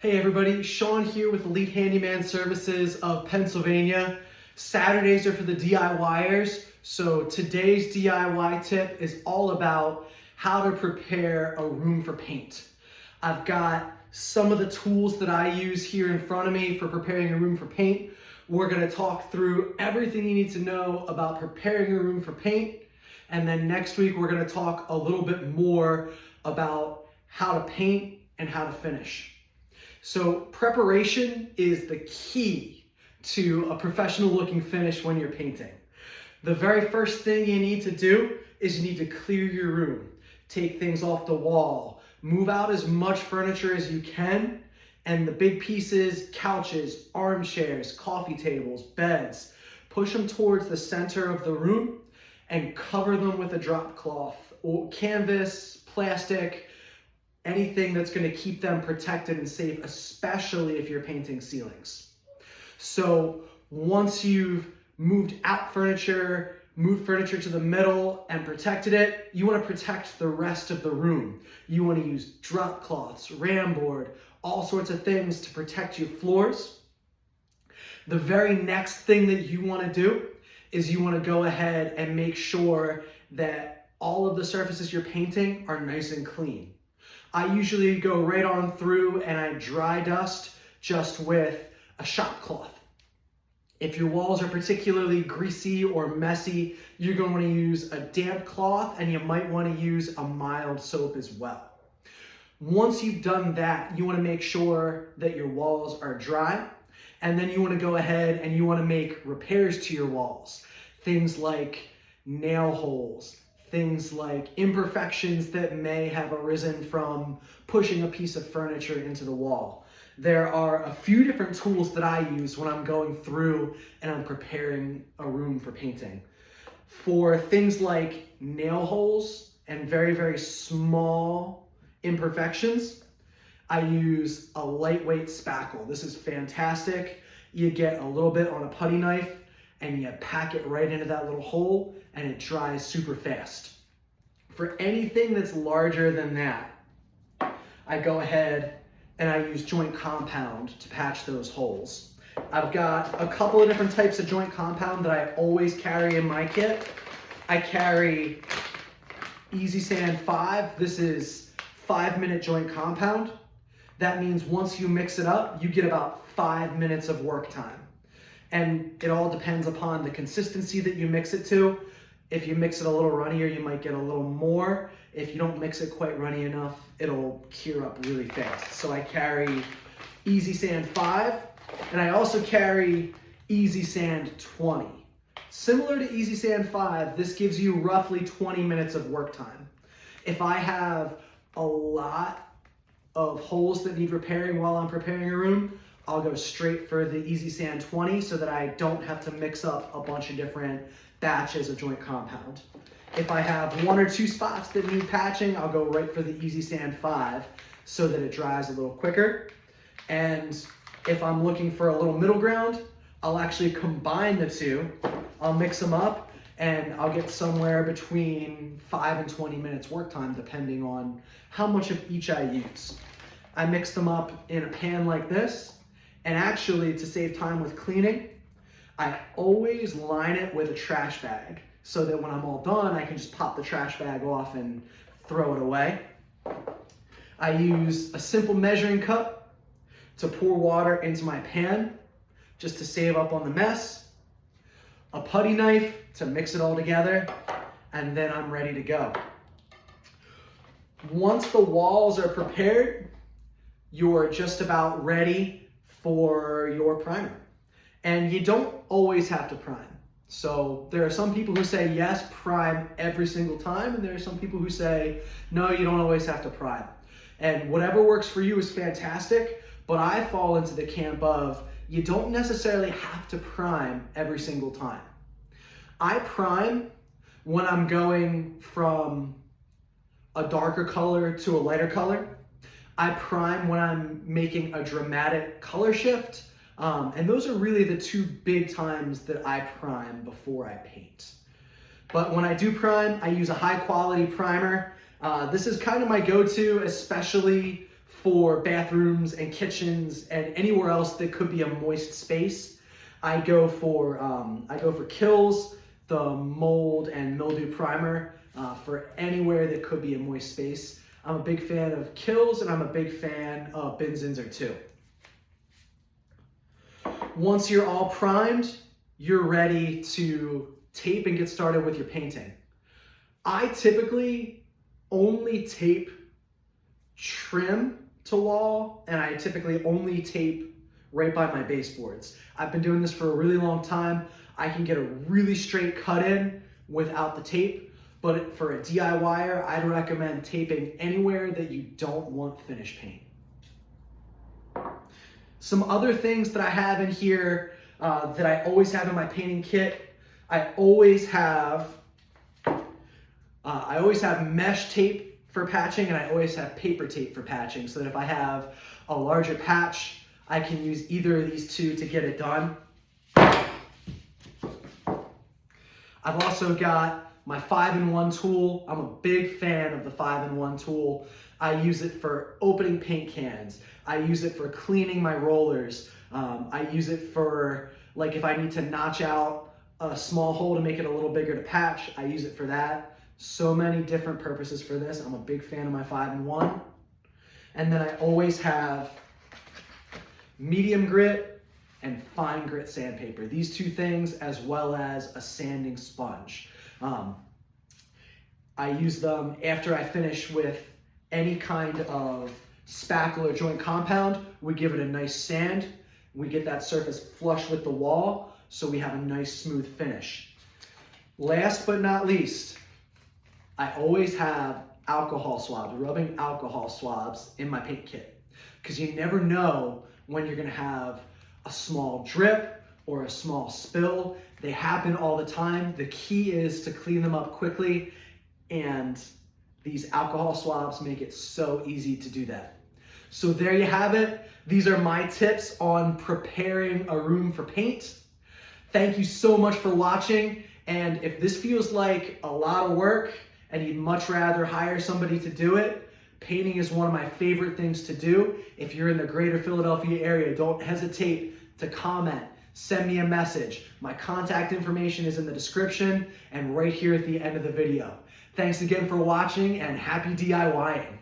Hey everybody, Sean here with Elite Handyman Services of Pennsylvania. Saturdays are for the DIYers, so today's DIY tip is all about how to prepare a room for paint. I've got some of the tools that I use here in front of me for preparing a room for paint. We're going to talk through everything you need to know about preparing a room for paint, and then next week we're going to talk a little bit more about how to paint and how to finish. So preparation is the key to a professional looking finish when you're painting. The very first thing you need to do is you need to clear your room. Take things off the wall, move out as much furniture as you can, and the big pieces, couches, armchairs, coffee tables, beds, push them towards the center of the room and cover them with a drop cloth or canvas, plastic, anything that's going to keep them protected and safe, especially if you're painting ceilings. So once you've moved furniture to the middle and protected it, you want to protect the rest of the room. You want to use drop cloths, ram board, all sorts of things to protect your floors. The very next thing that you want to do is you want to go ahead and make sure that all of the surfaces you're painting are nice and clean. I usually go right on through and I dry dust just with a shop cloth. If your walls are particularly greasy or messy, you're going to want to use a damp cloth, and you might want to use a mild soap as well. Once you've done that, you want to make sure that your walls are dry, and then you want to go ahead and you want to make repairs to your walls. Things like nail holes, things like imperfections that may have arisen from pushing a piece of furniture into the wall. There are a few different tools that I use when I'm going through and I'm preparing a room for painting. For things like nail holes and very, very small imperfections, I use a lightweight spackle. This is fantastic. You get a little bit on a putty knife and you pack it right into that little hole and it dries super fast. For anything that's larger than that, I go ahead and I use joint compound to patch those holes. I've got a couple of different types of joint compound that I always carry in my kit. I carry Easy Sand 5. This is 5-minute joint compound. That means once you mix it up, you get about 5 minutes of work time. And it all depends upon the consistency that you mix it to. If you mix it a little runnier, you might get a little more. If you don't mix it quite runny enough, it'll cure up really fast. So I carry Easy Sand 5, and I also carry Easy Sand 20. Similar to Easy Sand 5, this gives you roughly 20 minutes of work time. If I have a lot of holes that need repairing while I'm preparing a room, I'll go straight for the Easy Sand 20 so that I don't have to mix up a bunch of different batches of joint compound. If I have 1 or 2 spots that need patching, I'll go right for the Easy Sand 5 so that it dries a little quicker. And if I'm looking for a little middle ground, I'll actually combine the two. I'll mix them up and I'll get somewhere between 5 and 20 minutes work time depending on how much of each I use. I mix them up in a pan like this, and actually to save time with cleaning, I always line it with a trash bag so that when I'm all done, I can just pop the trash bag off and throw it away. I use a simple measuring cup to pour water into my pan just to save up on the mess, a putty knife to mix it all together, and then I'm ready to go. Once the walls are prepared, you're just about ready for your primer. And you don't always have to prime. So there are some people who say, yes, prime every single time. And there are some people who say, no, you don't always have to prime. And whatever works for you is fantastic. But I fall into the camp of, you don't necessarily have to prime every single time. I prime when I'm going from a darker color to a lighter color. I prime when I'm making a dramatic color shift. And those are really the 2 big times that I prime before I paint. But when I do prime, I use a high quality primer. This is kind of my go-to, especially for bathrooms and kitchens and anywhere else that could be a moist space, I go for Kills, the mold and mildew primer for anywhere that could be a moist space. I'm a big fan of Kills, and I'm a big fan of Binzinzer too. Once you're all primed, you're ready to tape and get started with your painting. I typically only tape trim to wall, and I typically only tape right by my baseboards. I've been doing this for a really long time. I can get a really straight cut in without the tape, but for a DIYer, I'd recommend taping anywhere that you don't want finish paint. Some other things that I have in here that I always have in my painting kit, I always have mesh tape for patching, and I always have paper tape for patching, so that if I have a larger patch, I can use either of these two to get it done. I've also got my 5-in-1 tool. I'm a big fan of the 5-in-1 tool. I use it for opening paint cans. I use it for cleaning my rollers. I use it for, like, if I need to notch out a small hole to make it a little bigger to patch, I use it for that. So many different purposes for this. I'm a big fan of my 5-in-1. And then I always have medium grit and fine grit sandpaper. These two things, as well as a sanding sponge. I use them after I finish with any kind of spackle or joint compound. We give it a nice sand. We get that surface flush with the wall, so we have a nice smooth finish. Last but not least, I always have alcohol swabs, rubbing alcohol swabs in my paint kit, because you never know when you're gonna have a small drip or a small spill. They happen all the time. The key is to clean them up quickly, and these alcohol swabs make it so easy to do that. So there you have it. These are my tips on preparing a room for paint. Thank you so much for watching, and if this feels like a lot of work and you'd much rather hire somebody to do it, painting is one of my favorite things to do. If you're in the greater Philadelphia area, don't hesitate to comment, send me a message. My contact information is in the description and right here at the end of the video. Thanks again for watching, and happy DIYing.